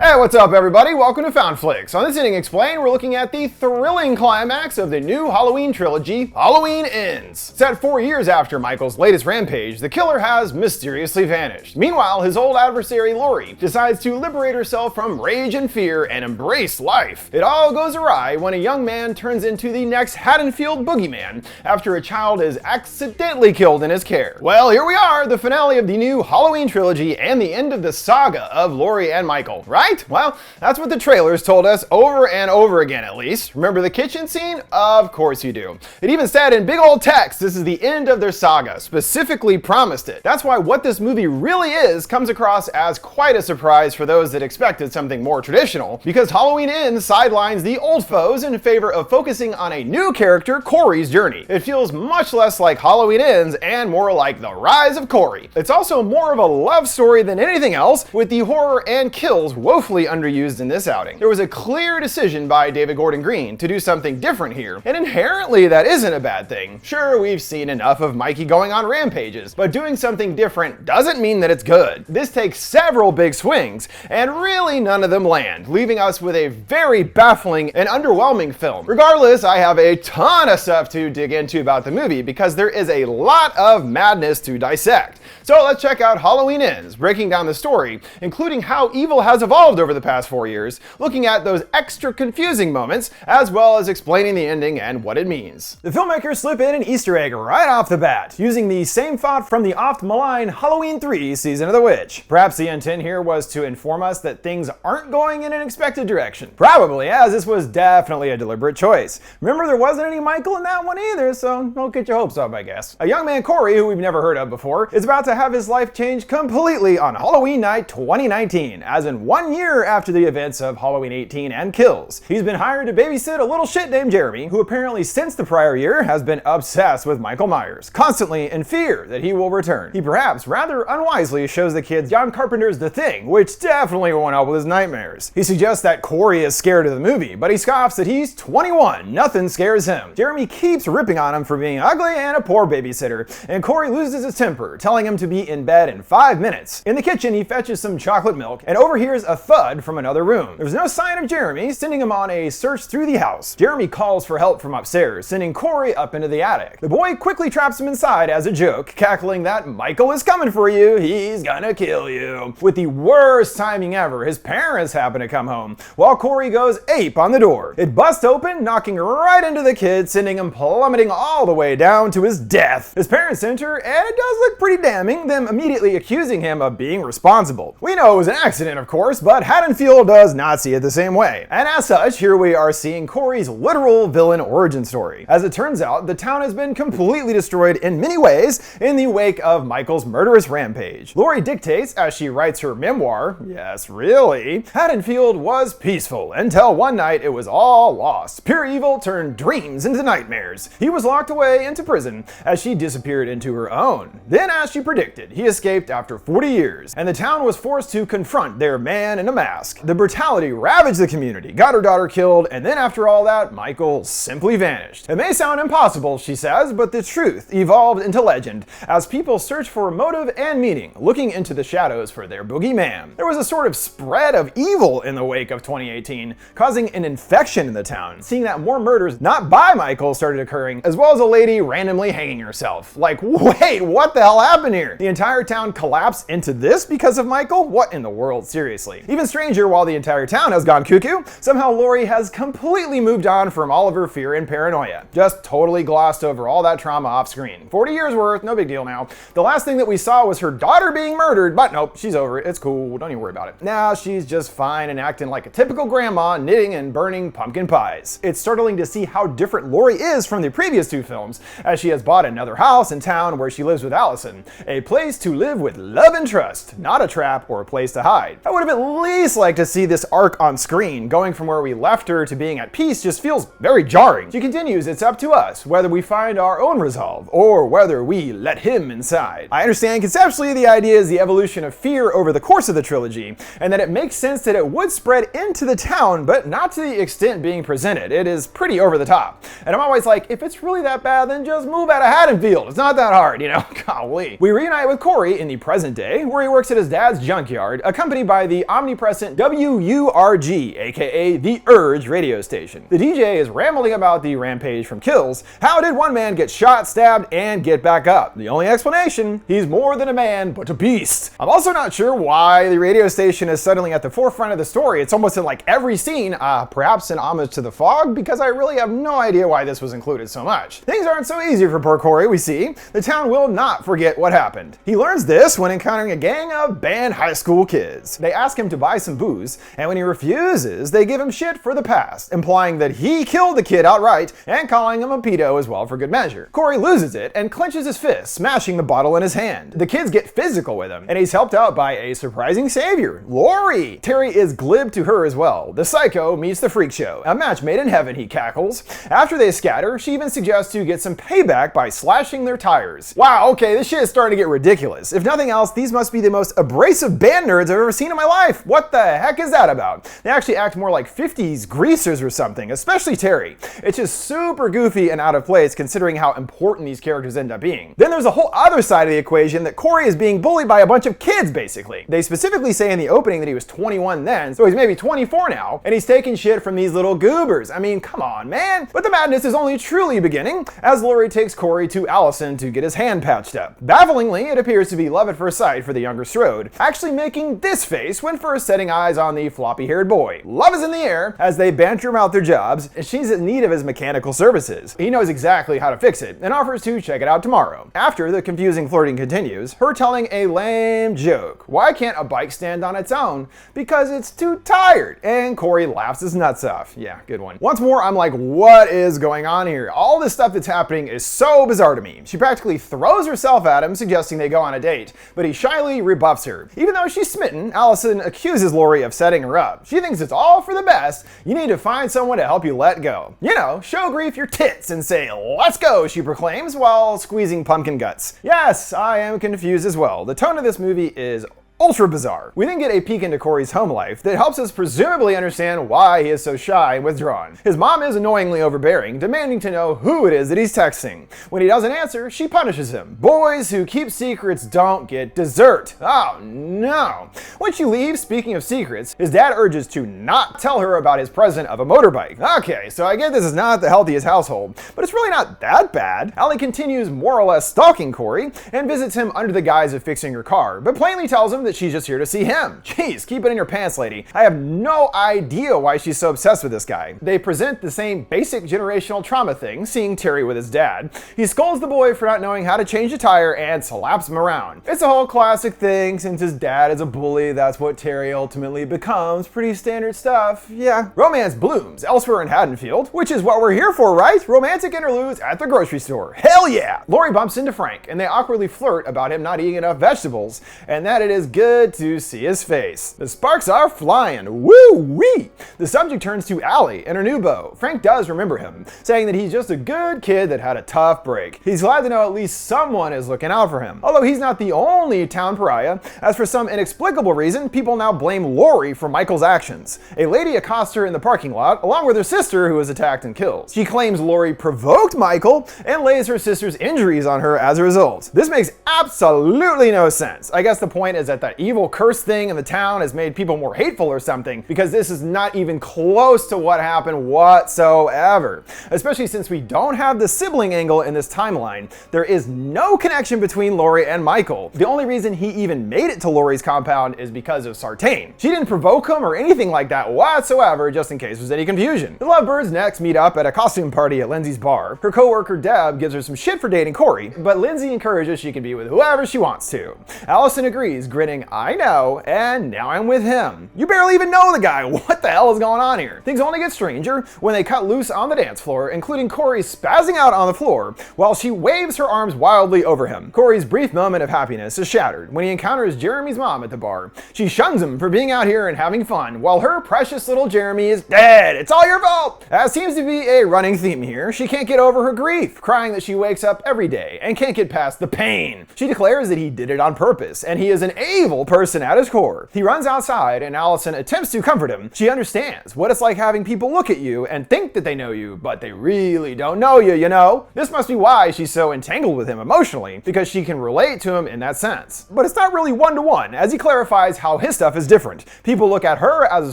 Hey, what's up everybody? Welcome to FoundFlix. On this Ending Explained, we're looking at the thrilling climax of the new Halloween trilogy, Halloween Ends. Set 4 years after Michael's latest rampage, the killer has mysteriously vanished. Meanwhile, his old adversary Laurie decides to liberate herself from rage and fear and embrace life. It all goes awry when a young man turns into the next Haddonfield boogeyman after a child is accidentally killed in his care. Well, here we are, the finale of the new Halloween trilogy and the end of the saga of Laurie and Michael, right? Well, that's what the trailers told us over and over again at least. Remember the kitchen scene? Of course you do. It even said in big old text this is the end of their saga, specifically promised it. That's why what this movie really is comes across as quite a surprise for those that expected something more traditional, because Halloween Ends sidelines the old foes in favor of focusing on a new character, Corey's journey. It feels much less like Halloween Ends and more like the rise of Corey. It's also more of a love story than anything else, with the horror and kills woefully underused in this outing. There was a clear decision by David Gordon Green to do something different here, and inherently that isn't a bad thing. Sure, we've seen enough of Mikey going on rampages, but doing something different doesn't mean that it's good. This takes several big swings, and really none of them land, leaving us with a very baffling and underwhelming film. Regardless, I have a ton of stuff to dig into about the movie because there is a lot of madness to dissect. So let's check out Halloween Ends, breaking down the story, including how evil has evolved over the past 4 years, looking at those extra confusing moments, as well as explaining the ending and what it means. The filmmakers slip in an Easter egg right off the bat, using the same thought from the oft-maligned Halloween 3 Season of the Witch. Perhaps the intent here was to inform us that things aren't going in an expected direction. Probably, as this was definitely a deliberate choice. Remember, there wasn't any Michael in that one either, so don't get your hopes up, I guess. A young man, Corey, who we've never heard of before, is about to have his life change completely on Halloween night 2019, as in 1 year after the events of Halloween 18 and Kills. He's been hired to babysit a little shit named Jeremy, who apparently since the prior year has been obsessed with Michael Myers, constantly in fear that he will return. He perhaps rather unwisely shows the kids John Carpenter's The Thing, which definitely won't help with his nightmares. He suggests that Corey is scared of the movie, but he scoffs that he's 21, nothing scares him. Jeremy keeps ripping on him for being ugly and a poor babysitter, and Corey loses his temper, telling him to be in bed in 5 minutes. In the kitchen, he fetches some chocolate milk and overhears a thud from another room. There's no sign of Jeremy, sending him on a search through the house. Jeremy calls for help from upstairs, sending Corey up into the attic. The boy quickly traps him inside as a joke, cackling that Michael is coming for you, he's gonna kill you. With the worst timing ever, his parents happen to come home, while Corey goes ape on the door. It busts open, knocking right into the kid, sending him plummeting all the way down to his death. His parents enter, and it does look pretty damning, them immediately accusing him of being responsible. We know it was an accident, of course, but Haddonfield does not see it the same way. And as such, here we are seeing Corey's literal villain origin story. As it turns out, the town has been completely destroyed in many ways in the wake of Michael's murderous rampage. Laurie dictates, as she writes her memoir, yes, really, Haddonfield was peaceful until one night it was all lost. Pure evil turned dreams into nightmares. He was locked away into prison as she disappeared into her own. Then, as she predicted, he escaped after 40 years, and the town was forced to confront their man in a mask. The brutality ravaged the community, got her daughter killed, and then after all that, Michael simply vanished. It may sound impossible, she says, but the truth evolved into legend as people searched for motive and meaning, looking into the shadows for their boogeyman. There was a sort of spread of evil in the wake of 2018, causing an infection in the town, seeing that more murders not by Michael started occurring, as well as a lady randomly hanging herself. Like, wait, what the hell happened here? The entire town collapsed into this because of Michael? What in the world, seriously? Even stranger, while the entire town has gone cuckoo, somehow Laurie has completely moved on from all of her fear and paranoia. Just totally glossed over all that trauma off screen. 40 years worth, no big deal now. The last thing that we saw was her daughter being murdered, but nope, she's over it. It's cool, don't even worry about it. Now she's just fine and acting like a typical grandma, knitting and burning pumpkin pies. It's startling to see how different Laurie is from the previous two films, as she has bought another house in town where she lives with Allyson. A place to live with love and trust, not a trap or a place to hide. I would have at least liked to see this arc on screen. Going from where we left her to being at peace just feels very jarring. She continues, it's up to us whether we find our own resolve or whether we let him inside. I understand conceptually the idea is the evolution of fear over the course of the trilogy, and that it makes sense that it would spread into the town, but not to the extent being presented. It is pretty over the top. And I'm always like, if it's really that bad, then just move out of Haddonfield. It's not that hard, you know? Golly. We reunite with Corey in the present day, where he works at his dad's junkyard, accompanied by the omnipresent omnipresent WURG, aka the Urge radio station. The DJ is rambling about the rampage from kills. How did one man get shot, stabbed, and get back up? The only explanation, he's more than a man, but a beast. I'm also not sure why the radio station is suddenly at the forefront of the story. It's almost in like every scene, perhaps an homage to The Fog, because I really have no idea why this was included so much. Things aren't so easy for poor Corey, we see. The town will not forget what happened. He learns this when encountering a gang of banned high school kids. They ask him to buy some booze, and when he refuses, they give him shit for the past, implying that he killed the kid outright and calling him a pedo as well for good measure. Corey loses it and clenches his fist, smashing the bottle in his hand. The kids get physical with him, and he's helped out by a surprising savior, Laurie. Terry is glib to her as well. The psycho meets the freak show. A match made in heaven, he cackles. After they scatter, she even suggests to get some payback by slashing their tires. Wow, okay, this shit is starting to get ridiculous. If nothing else, these must be the most abrasive band nerds I've ever seen in my life. What the heck is that about? They actually act more like 50s greasers or something, especially Terry. It's just super goofy and out of place considering how important these characters end up being. Then there's a whole other side of the equation that Corey is being bullied by a bunch of kids, basically. They specifically say in the opening that he was 21 then, so he's maybe 24 now, and he's taking shit from these little goobers. I mean, come on, man. But the madness is only truly beginning as Laurie takes Corey to Allyson to get his hand patched up. Bafflingly, it appears to be love at first sight for the younger Strode, actually making this face when first setting eyes on the floppy-haired boy. Love is in the air as they banter about their jobs, and she's in need of his mechanical services. He knows exactly how to fix it and offers to check it out tomorrow. After the confusing flirting continues, her telling a lame joke. Why can't a bike stand on its own? Because it's too tired. And Corey laughs his nuts off. Yeah, good one. Once more, I'm like, what is going on here? All this stuff that's happening is so bizarre to me. She practically throws herself at him, suggesting they go on a date, but he shyly rebuffs her. Even though she's smitten, Allyson accuses Laurie of setting her up. She thinks it's all for the best. You need to find someone to help you let go. You know, show grief your tits and say, let's go, she proclaims while squeezing pumpkin guts. Yes, I am confused as well. The tone of this movie is ultra bizarre. We then get a peek into Corey's home life that helps us presumably understand why he is so shy and withdrawn. His mom is annoyingly overbearing, demanding to know who it is that he's texting. When he doesn't answer, she punishes him. Boys who keep secrets don't get dessert. Oh no. When she leaves, speaking of secrets, his dad urges to not tell her about his present of a motorbike. Okay, so I get this is not the healthiest household, but it's really not that bad. Allie continues more or less stalking Corey and visits him under the guise of fixing her car, but plainly tells him that she's just here to see him. Jeez, keep it in your pants, lady. I have no idea why she's so obsessed with this guy. They present the same basic generational trauma thing, seeing Terry with his dad. He scolds the boy for not knowing how to change a tire and slaps him around. It's a whole classic thing. Since his dad is a bully, that's what Terry ultimately becomes. Pretty standard stuff. Yeah. Romance blooms elsewhere in Haddonfield, which is what we're here for, right? Romantic interludes at the grocery store. Hell yeah! Laurie bumps into Frank, and they awkwardly flirt about him not eating enough vegetables, and that it is good to see his face. The sparks are flying. Woo-wee! The subject turns to Allie and her new beau. Frank does remember him, saying that he's just a good kid that had a tough break. He's glad to know at least someone is looking out for him. Although he's not the only town pariah, as for some inexplicable reason, people now blame Laurie for Michael's actions. A lady accosts her in the parking lot, along with her sister who was attacked and killed. She claims Laurie provoked Michael and lays her sister's injuries on her as a result. This makes absolutely no sense. I guess the point is that evil curse thing in the town has made people more hateful or something, because this is not even close to what happened whatsoever. Especially since we don't have the sibling angle in this timeline. There is no connection between Laurie and Michael. The only reason he even made it to Laurie's compound is because of Sartain. She didn't provoke him or anything like that whatsoever, just in case there's any confusion. The lovebirds next meet up at a costume party at Lindsay's bar. Her co-worker Deb gives her some shit for dating Corey, but Lindsay encourages she can be with whoever she wants to. Allyson agrees, grinning, I know, and now I'm with him. You barely even know the guy. What the hell is going on here? Things only get stranger when they cut loose on the dance floor, including Corey spazzing out on the floor while she waves her arms wildly over him. Corey's brief moment of happiness is shattered when he encounters Jeremy's mom at the bar. She shuns him for being out here and having fun, while her precious little Jeremy is dead. It's all your fault! As seems to be a running theme here, she can't get over her grief, crying that she wakes up every day and can't get past the pain. She declares that he did it on purpose, and he is an evil person at his core. He runs outside and Allyson attempts to comfort him. She understands what it's like having people look at you and think that they know you, but they really don't know you, you know? This must be why she's so entangled with him emotionally, because she can relate to him in that sense. But it's not really one-to-one, as he clarifies how his stuff is different. People look at her as a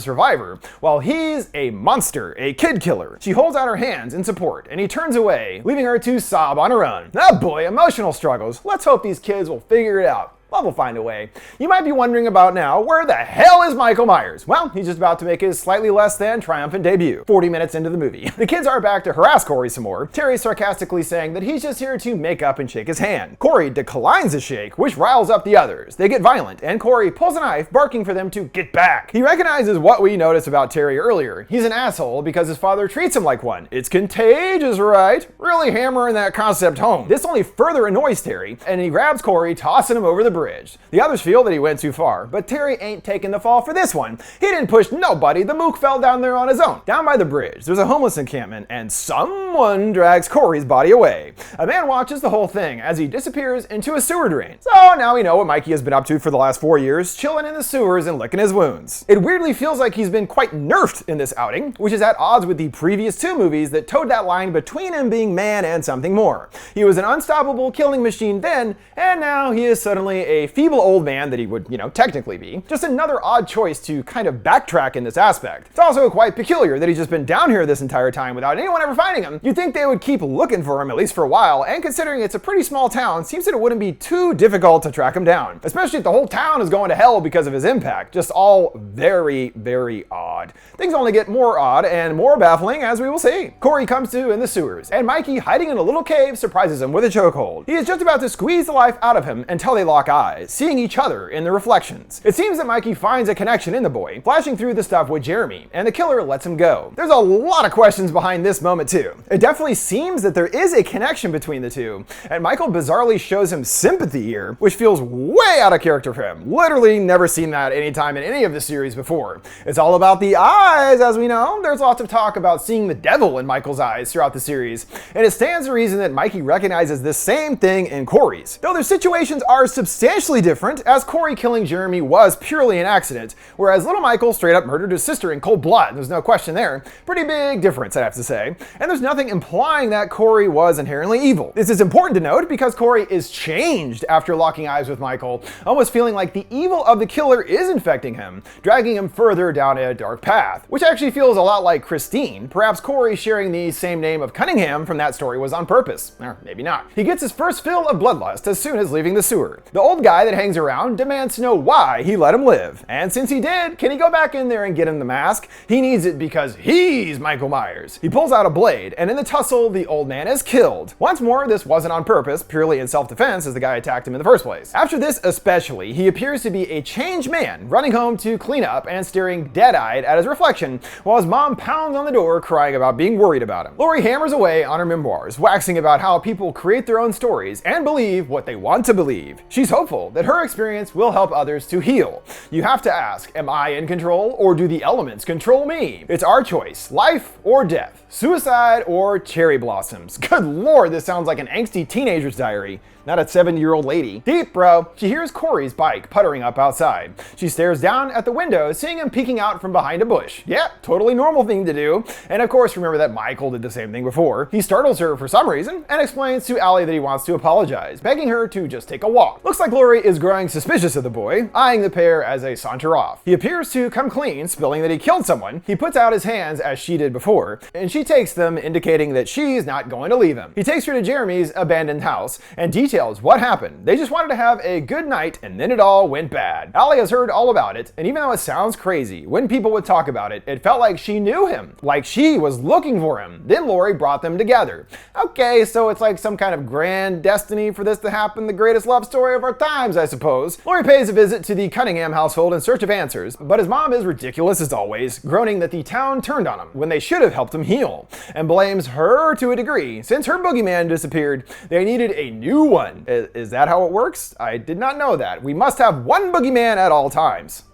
survivor, while he's a monster, a kid killer. She holds out her hands in support, and he turns away, leaving her to sob on her own. Oh boy, emotional struggles. Let's hope these kids will figure it out. Love will find a way. You might be wondering about now, where the hell is Michael Myers? Well, he's just about to make his slightly less than triumphant debut, 40 minutes into the movie. The kids are back to harass Corey some more, Terry sarcastically saying that he's just here to make up and shake his hand. Corey declines the shake, which riles up the others. They get violent, and Corey pulls a knife, barking for them to get back. He recognizes what we noticed about Terry earlier. He's an asshole because his father treats him like one. It's contagious, right? Really hammering that concept home. This only further annoys Terry, and he grabs Corey, tossing him over the bridge. The others feel that he went too far, but Terry ain't taking the fall for this one. He didn't push nobody, the mook fell down there on his own. Down by the bridge, there's a homeless encampment, and someone drags Corey's body away. A man watches the whole thing as he disappears into a sewer drain. So now we know what Mikey has been up to for the last 4 years, chilling in the sewers and licking his wounds. It weirdly feels like he's been quite nerfed in this outing, which is at odds with the previous 2 movies that towed that line between him being man and something more. He was an unstoppable killing machine then, and now he is suddenly a feeble old man that he would, technically be. Just another odd choice to kind of backtrack in this aspect. It's also quite peculiar that he's just been down here this entire time without anyone ever finding him. You'd think they would keep looking for him, at least for a while, and considering it's a pretty small town, seems that it wouldn't be too difficult to track him down. Especially if the whole town is going to hell because of his impact. Just all very, very odd. Things only get more odd and more baffling as we will see. Corey comes to in the sewers, and Mikey, hiding in a little cave, surprises him with a chokehold. He is just about to squeeze the life out of him until they lock eyes, seeing each other in the reflections. It seems that Mikey finds a connection in the boy, flashing through the stuff with Jeremy, and the killer lets him go. There's a lot of questions behind this moment too. It definitely seems that there is a connection between the two, and Michael bizarrely shows him sympathy here, which feels way out of character for him. Literally never seen that anytime in any of the series before. It's all about the eyes, as we know. There's lots of talk about seeing the devil in Michael's eyes throughout the series, and it stands to reason that Mikey recognizes this same thing in Corey's. Though their situations are substantially different, as Corey killing Jeremy was purely an accident, whereas little Michael straight up murdered his sister in cold blood. There's no question there. Pretty big difference, I'd have to say. And there's nothing implying that Corey was inherently evil. This is important to note because Corey is changed after locking eyes with Michael, almost feeling like the evil of the killer is infecting him, dragging him further down a dark path, which actually feels a lot like Christine. Perhaps Corey sharing the same name of Cunningham from that story was on purpose, or maybe not. He gets his first fill of bloodlust as soon as leaving the sewer. The old guy that hangs around demands to know why he let him live, and since he did, can he go back in there and get him the mask? He needs it because he's Michael Myers. He pulls out a blade, and in the tussle, the old man is killed. Once more, this wasn't on purpose, purely in self-defense as the guy attacked him in the first place. After this especially, he appears to be a changed man, running home to clean up and staring dead-eyed at his reflection, while his mom pounds on the door crying about being worried about him. Laurie hammers away on her memoirs, waxing about how people create their own stories and believe what they want to believe. She's hopeful that her experience will help others to heal. You have to ask, am I in control or do the elements control me? It's our choice, life or death, suicide or cherry blossoms. Good lord, this sounds like an angsty teenager's diary. Not a 7-year-old lady. Deep, bro. She hears Corey's bike puttering up outside. She stares down at the window, seeing him peeking out from behind a bush. Yeah, totally normal thing to do. And of course, remember that Michael did the same thing before. He startles her for some reason and explains to Allie that he wants to apologize, begging her to just take a walk. Looks like Laurie is growing suspicious of the boy, eyeing the pair as they saunter off. He appears to come clean, spilling that he killed someone. He puts out his hands as she did before, and she takes them, indicating that she's not going to leave him. He takes her to Jeremy's abandoned house and details what happened. They just wanted to have a good night and then it all went bad. Allie has heard all about it, and even though it sounds crazy, when people would talk about it, it felt like she knew him, like she was looking for him. Then Laurie brought them together. Okay, so it's like some kind of grand destiny for this to happen, the greatest love story of our times, I suppose. Laurie pays a visit to the Cunningham household in search of answers, but his mom is ridiculous as always, groaning that the town turned on him when they should have helped him heal, and blames her to a degree. Since her boogeyman disappeared, they needed a new one. Is that how it works? I did not know that. We must have one boogeyman at all times.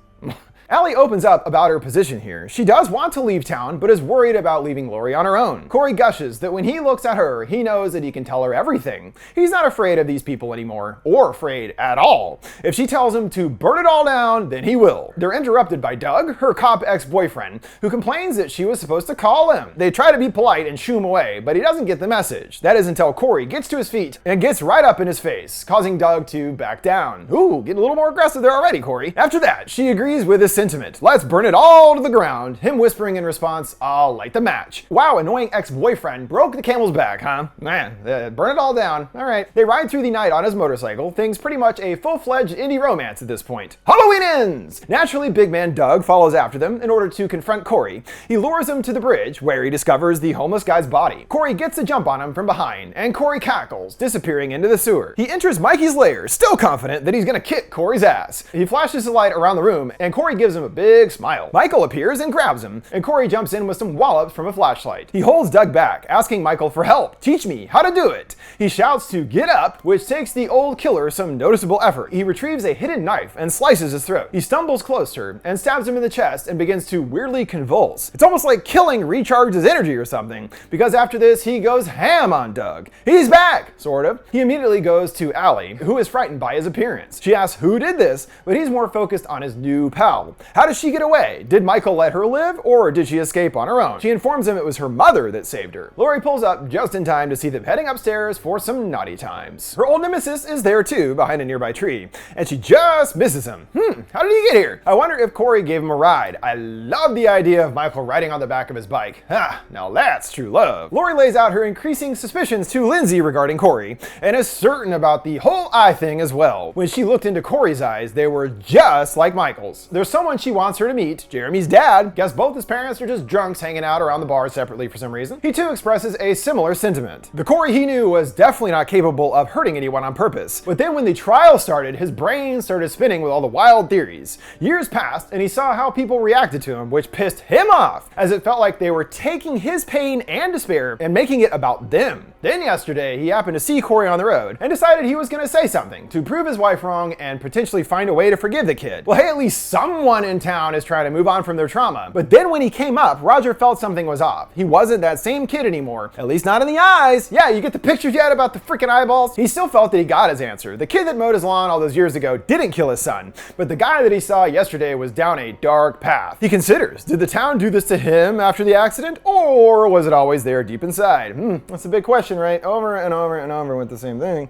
Allie opens up about her position here. She does want to leave town, but is worried about leaving Laurie on her own. Corey gushes that when he looks at her, he knows that he can tell her everything. He's not afraid of these people anymore, or afraid at all. If she tells him to burn it all down, then he will. They're interrupted by Doug, her cop ex-boyfriend, who complains that she was supposed to call him. They try to be polite and shoo him away, but he doesn't get the message. That is until Corey gets to his feet and gets right up in his face, causing Doug to back down. Ooh, getting a little more aggressive there already, Corey. After that, she agrees with his sentiment. Let's burn it all to the ground. Him whispering in response, I'll light the match. Wow, annoying ex-boyfriend broke the camel's back, huh? Man, burn it all down. All right. They ride through the night on his motorcycle, things pretty much a full-fledged indie romance at this point. Halloween ends! Naturally, big man Doug follows after them in order to confront Corey. He lures him to the bridge, where he discovers the homeless guy's body. Corey gets a jump on him from behind, and Corey cackles, disappearing into the sewer. He enters Mikey's lair, still confident that he's gonna kick Corey's ass. He flashes the light around the room, and Corey gives him a big smile. Michael appears and grabs him, and Corey jumps in with some wallops from a flashlight. He holds Doug back, asking Michael for help. Teach me how to do it. He shouts to get up, which takes the old killer some noticeable effort. He retrieves a hidden knife and slices his throat. He stumbles closer and stabs him in the chest and begins to weirdly convulse. It's almost like killing recharges energy or something, because after this he goes ham on Doug. He's back, sort of. He immediately goes to Allie, who is frightened by his appearance. She asks who did this, but he's more focused on his new pal. How does she get away? Did Michael let her live, or did she escape on her own? She informs him it was her mother that saved her. Laurie pulls up just in time to see them heading upstairs for some naughty times. Her old nemesis is there too, behind a nearby tree, and she just misses him. How did he get here? I wonder if Corey gave him a ride. I love the idea of Michael riding on the back of his bike. Now that's true love. Laurie lays out her increasing suspicions to Lindsay regarding Corey, and is certain about the whole eye thing as well. When she looked into Corey's eyes, they were just like Michael's. There's someone she wants her to meet, Jeremy's dad. Guess both his parents are just drunks hanging out around the bar separately for some reason. He too expresses a similar sentiment. The Corey he knew was definitely not capable of hurting anyone on purpose. But then when the trial started, his brain started spinning with all the wild theories. Years passed, and he saw how people reacted to him, which pissed him off, as it felt like they were taking his pain and despair and making it about them. Then yesterday, he happened to see Corey on the road and decided he was going to say something to prove his wife wrong and potentially find a way to forgive the kid. Well, hey, at least someone in town is trying to move on from their trauma. But then when he came up, Roger felt something was off. He wasn't that same kid anymore, at least not in the eyes. Yeah, you get the pictures yet about the freaking eyeballs? He still felt that he got his answer. The kid that mowed his lawn all those years ago didn't kill his son, but the guy that he saw yesterday was down a dark path. He considers, did the town do this to him after the accident, or was it always there deep inside? That's a big question, right? Over and over and over with the same thing.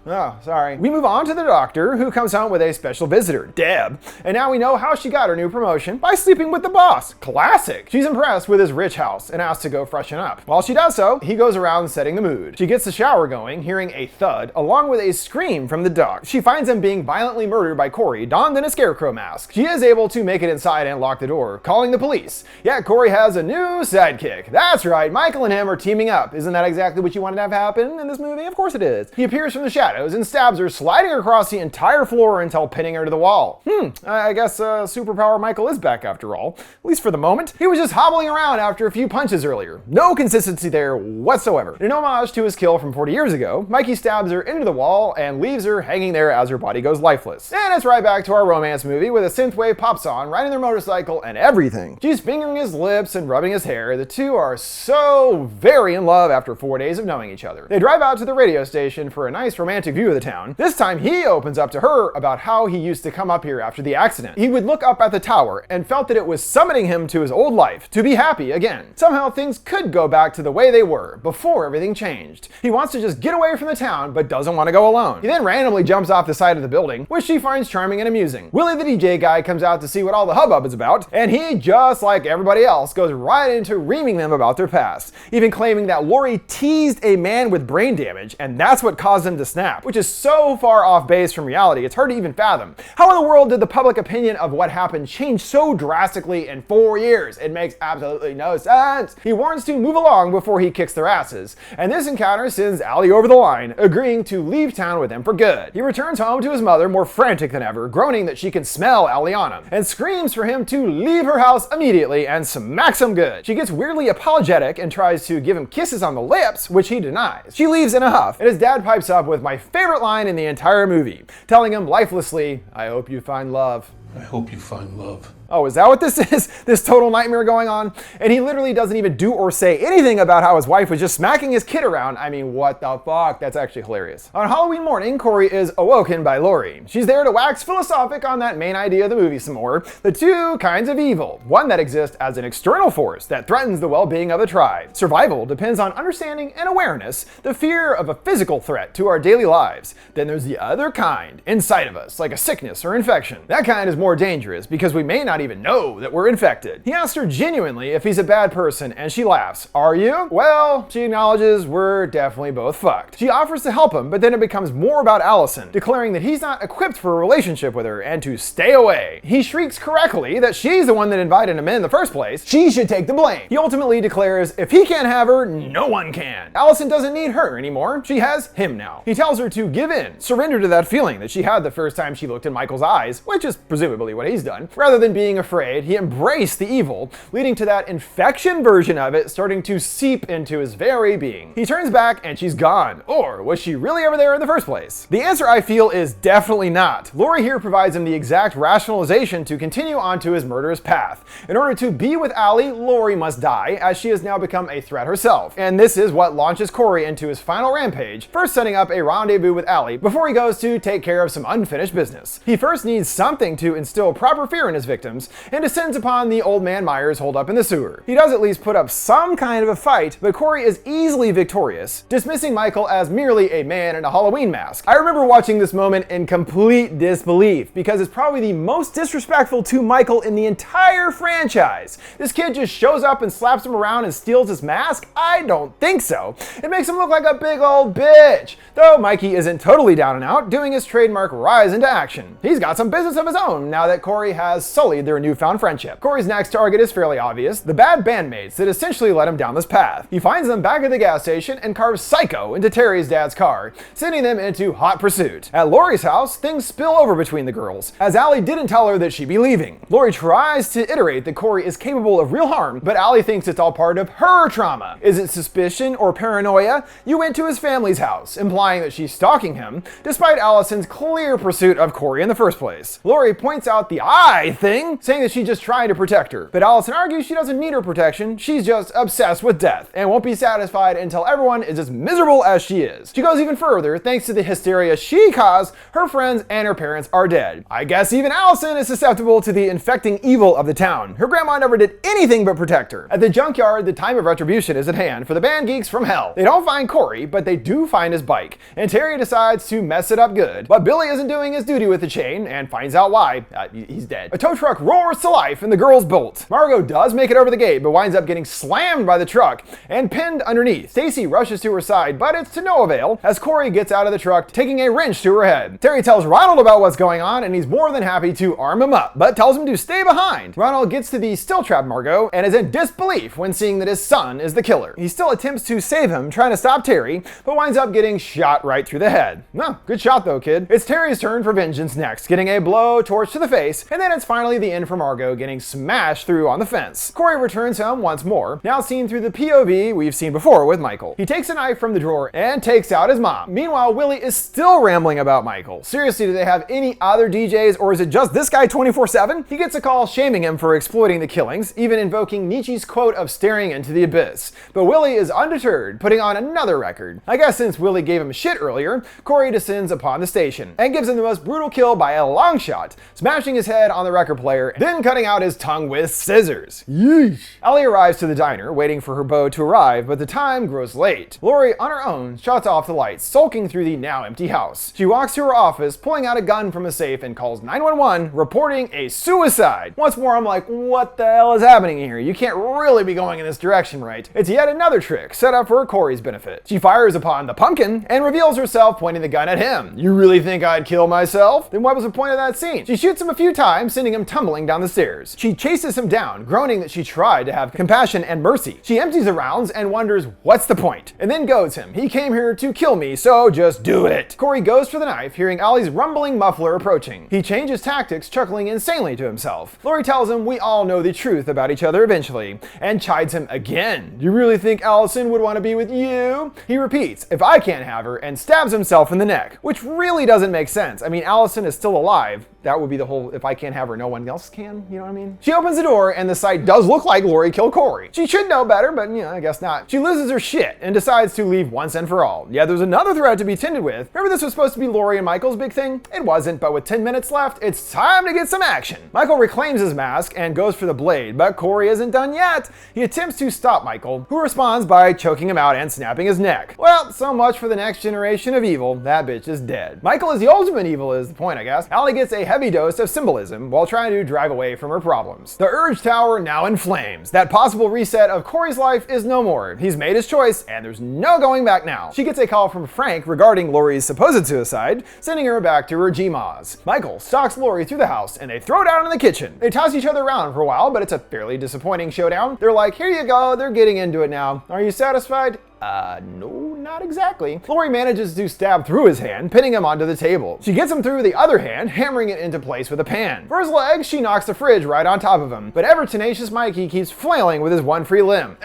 Oh, sorry. We move on to the doctor, who comes home with a special visitor, Deb. And now we know how she got her new promotion, by sleeping with the boss. Classic. She's impressed with his rich house and asks to go freshen up. While she does so, he goes around setting the mood. She gets the shower going, hearing a thud, along with a scream from the dog. She finds him being violently murdered by Corey, donned in a scarecrow mask. She is able to make it inside and lock the door, calling the police. Yeah, Corey has a new sidekick. That's right, Michael and him are teaming up. Isn't that exactly what you wanted to have happen in this movie? Of course it is. He appears from the shadows and stabs her, sliding across the entire floor until pinning her to the wall. I guess superpower Michael is back after all, at least for the moment. He was just hobbling around after a few punches earlier. No consistency there whatsoever. In homage to his kill from 40 years ago, Mikey stabs her into the wall and leaves her hanging there as her body goes lifeless. And it's right back to our romance movie with a synthwave pops on, riding their motorcycle and everything. She's fingering his lips and rubbing his hair. The two are so very in love after 4 days of knowing each other. They drive out to the radio station for a nice romantic view of the town. This time he opens up to her about how he used to come up here after the accident. He would look up at the tower and felt that it was summoning him to his old life, to be happy again. Somehow things could go back to the way they were before everything changed. He wants to just get away from the town, but doesn't want to go alone. He then randomly jumps off the side of the building, which she finds charming and amusing. Willie the DJ guy comes out to see what all the hubbub is about, and he, just like everybody else, goes right into reaming them about their past, even claiming that Laurie teased a man with brain damage, and that's what caused him to snap, which is so far off base from reality, it's hard to even fathom. How in the world did the public opinion of what happened change so drastically in 4 years? It makes absolutely no sense. He warns to move along before he kicks their asses, and this encounter sends Allie over the line, agreeing to leave town with him for good. He returns home to his mother more frantic than ever, groaning that she can smell Allie on him, and screams for him to leave her house immediately and smacks him good. She gets weirdly apologetic and tries to give him kisses on the lips, which he denies. She leaves in a huff, and his dad pipes up with my favorite line in the entire movie, telling him lifelessly, "I hope you find love." I hope you find love. Oh, is that what this is? This total nightmare going on? And he literally doesn't even do or say anything about how his wife was just smacking his kid around. I mean, what the fuck? That's actually hilarious. On Halloween morning, Corey is awoken by Laurie. She's there to wax philosophic on that main idea of the movie some more. The two kinds of evil. One that exists as an external force that threatens the well-being of the tribe. Survival depends on understanding and awareness, the fear of a physical threat to our daily lives. Then there's the other kind, inside of us, like a sickness or infection. That kind is more dangerous because we may not even know that we're infected. He asks her genuinely if he's a bad person, and she laughs. Are you? Well, she acknowledges we're definitely both fucked. She offers to help him, but then it becomes more about Allyson, declaring that he's not equipped for a relationship with her and to stay away. He shrieks correctly that she's the one that invited him in the first place. She should take the blame. He ultimately declares if he can't have her, no one can. Allyson doesn't need her anymore. She has him now. He tells her to give in, surrender to that feeling that she had the first time she looked in Michael's eyes, which is presumably what he's done. Rather than being afraid, he embraced the evil, leading to that infection version of it starting to seep into his very being. He turns back and she's gone. Or was she really ever there in the first place? The answer, I feel, is definitely not. Laurie here provides him the exact rationalization to continue onto his murderous path. In order to be with Allie, Laurie must die, as she has now become a threat herself. And this is what launches Corey into his final rampage, first setting up a rendezvous with Allie before he goes to take care of some unfinished business. He first needs something to instill proper fear in his victims, and descends upon the old man Myers holed up in the sewer. He does at least put up some kind of a fight, but Corey is easily victorious, dismissing Michael as merely a man in a Halloween mask. I remember watching this moment in complete disbelief, because it's probably the most disrespectful to Michael in the entire franchise. This kid just shows up and slaps him around and steals his mask? I don't think so. It makes him look like a big old bitch. Though Mikey isn't totally down and out, doing his trademark rise into action. He's got some business of his own now that Corey has sullied their newfound friendship. Corey's next target is fairly obvious, the bad bandmates that essentially led him down this path. He finds them back at the gas station and carves Psycho into Terry's dad's car, sending them into hot pursuit. At Laurie's house, things spill over between the girls, as Allie didn't tell her that she'd be leaving. Laurie tries to iterate that Corey is capable of real harm, but Allie thinks it's all part of her trauma. Is it suspicion or paranoia? You went to his family's house, implying that she's stalking him, despite Allison's clear pursuit of Corey in the first place. Laurie points out the eye thing, saying that she's just trying to protect her, but Allyson argues she doesn't need her protection, she's just obsessed with death, and won't be satisfied until everyone is as miserable as she is. She goes even further, thanks to the hysteria she caused, her friends and her parents are dead. I guess even Allyson is susceptible to the infecting evil of the town. Her grandma never did anything but protect her. At the junkyard, the time of retribution is at hand for the band geeks from hell. They don't find Corey, but they do find his bike, and Terry decides to mess it up good. But Billy isn't doing his duty with the chain, and finds out why. He's dead. A tow truck roars to life, and the girls bolt. Margot does make it over the gate, but winds up getting slammed by the truck and pinned underneath. Stacy rushes to her side, but it's to no avail, as Corey gets out of the truck, taking a wrench to her head. Terry tells Ronald about what's going on, and he's more than happy to arm him up, but tells him to stay behind. Ronald gets to the still trapped Margot, and is in disbelief when seeing that his son is the killer. He still attempts to save him, trying to stop Terry, but winds up getting shot right through the head. No, good shot though, kid. It's Terry's turn for vengeance next, getting a blow torch to the face, and then it's finally the end for Margot, getting smashed through on the fence. Corey returns home once more, now seen through the POV we've seen before with Michael. He takes a knife from the drawer and takes out his mom. Meanwhile, Willie is still rambling about Michael. Seriously, do they have any other DJs, or is it just this guy 24/7? He gets a call shaming him for exploiting the killings, even invoking Nietzsche's quote of staring into the abyss. But Willie is undeterred, putting on another record. I guess since Willie gave him shit earlier, Corey descends upon the station and gives him the most brutal kill by a long shot, smashing his head on the record player, then cutting out his tongue with scissors. Yeesh. Allie arrives to the diner, waiting for her beau to arrive, but the time grows late. Laurie, on her own, shuts off the lights, sulking through the now empty house. She walks to her office, pulling out a gun from a safe, and calls 911, reporting a suicide. Once more, I'm like, what the hell is happening here? You can't really be going in this direction, right? It's yet another trick, set up for Corey's benefit. She fires upon the pumpkin, and reveals herself pointing the gun at him. You really think I'd kill myself? Then what was the point of that scene? She shoots him a few times, sending him tumbling down the stairs. She chases him down, groaning that she tried to have compassion and mercy. She empties the rounds and wonders, what's the point? And then goads him. He came here to kill me, so just do it. Corey goes for the knife, hearing Allie's rumbling muffler approaching. He changes tactics, chuckling insanely to himself. Laurie tells him we all know the truth about each other eventually, and chides him again. You really think Allyson would want to be with you? He repeats, if I can't have her, and stabs himself in the neck, which really doesn't make sense. I mean, Allyson is still alive, that would be the whole, if I can't have her, no one else can, you know what I mean? She opens the door and the sight does look like Laurie killed Corey. She should know better, but I guess not. She loses her shit and decides to leave once and for all. Yeah, there's another thread to be tended with. Remember this was supposed to be Laurie and Michael's big thing? It wasn't, but with 10 minutes left, it's time to get some action. Michael reclaims his mask and goes for the blade, but Corey isn't done yet. He attempts to stop Michael, who responds by choking him out and snapping his neck. Well, so much for the next generation of evil. That bitch is dead. Michael is the ultimate evil is the point, I guess. Allie gets a heavy dose of symbolism while trying to drive away from her problems. The Urge Tower now in flames. That possible reset of Corey's life is no more. He's made his choice and there's no going back now. She gets a call from Frank regarding Laurie's supposed suicide, sending her back to her GMAs. Michael stalks Laurie through the house and they throw down in the kitchen. They toss each other around for a while, but it's a fairly disappointing showdown. They're like, here you go, they're getting into it now. Are you satisfied? No, not exactly. Laurie manages to stab through his hand, pinning him onto the table. She gets him through the other hand, hammering it into place with a pan. For his legs, she knocks the fridge right on top of him. But ever tenacious Mikey keeps flailing with his one free limb.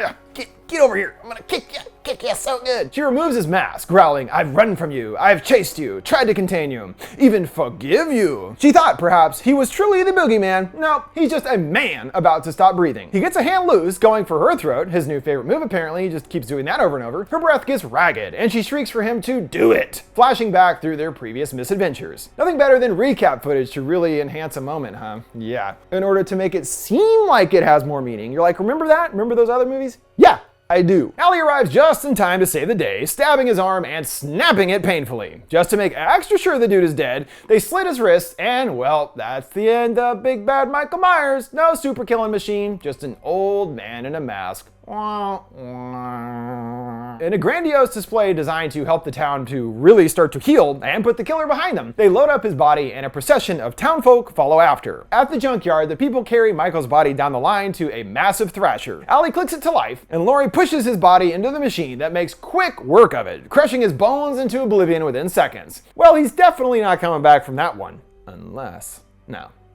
Get over here, I'm gonna kick you so good. She removes his mask, growling, I've run from you, I've chased you, tried to contain you, even forgive you. She thought perhaps he was truly the boogeyman. No, he's just a man about to stop breathing. He gets a hand loose, going for her throat, his new favorite move apparently, he just keeps doing that over and over. Her breath gets ragged, and she shrieks for him to do it, flashing back through their previous misadventures. Nothing better than recap footage to really enhance a moment, huh? Yeah, in order to make it seem like it has more meaning. You're like, remember that? Remember those other movies? Yeah. I do. Allie arrives just in time to save the day, stabbing his arm and snapping it painfully. Just to make extra sure the dude is dead, they slit his wrists and, well, that's the end of Big Bad Michael Myers. No super killing machine, just an old man in a mask. In a grandiose display designed to help the town to really start to heal and put the killer behind them, they load up his body and a procession of townfolk follow after. At the junkyard, the people carry Michael's body down the line to a massive thrasher. Allie clicks it to life, and Laurie pushes his body into the machine that makes quick work of it, crushing his bones into oblivion within seconds. Well, he's definitely not coming back from that one. Unless...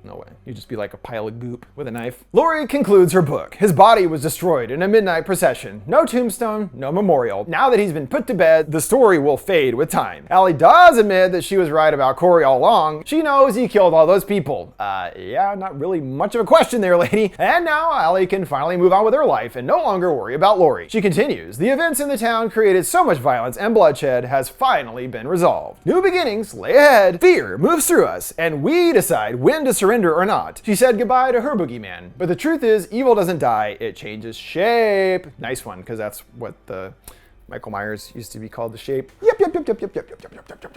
No way. You'd just be like a pile of goop with a knife. Laurie concludes her book. His body was destroyed in a midnight procession. No tombstone, no memorial. Now that he's been put to bed, the story will fade with time. Allie does admit that she was right about Corey all along. She knows he killed all those people. Yeah, not really much of a question there, lady. And now Allie can finally move on with her life and no longer worry about Laurie. She continues, the events in the town created so much violence and bloodshed has finally been resolved. New beginnings lay ahead. Fear moves through us, and we decide when to surrender or not. She said goodbye to her boogeyman. But the truth is, evil doesn't die, it changes shape. Nice one, because that's what the Michael Myers used to be called, the Shape. Yep.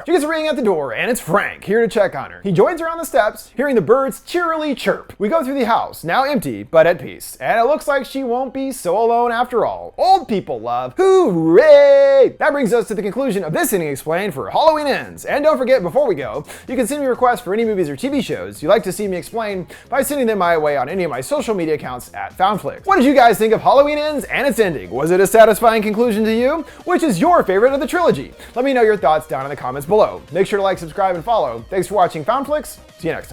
She gets a ring at the door, and it's Frank, here to check on her. He joins her on the steps, hearing the birds cheerily chirp. We go through the house, now empty, but at peace. And it looks like she won't be so alone after all. Old people love. Hooray! That brings us to the conclusion of this Ending Explained for Halloween Ends. And don't forget, before we go, you can send me requests for any movies or TV shows you'd like to see me explain by sending them my way on any of my social media accounts at FoundFlix. What did you guys think of Halloween Ends and its ending? Was it a satisfying conclusion to you? Which is your favorite of the trilogy? Let me know your thoughts down in the comments below. Make sure to like, subscribe, and follow. Thanks for watching FoundFlix. See you next time.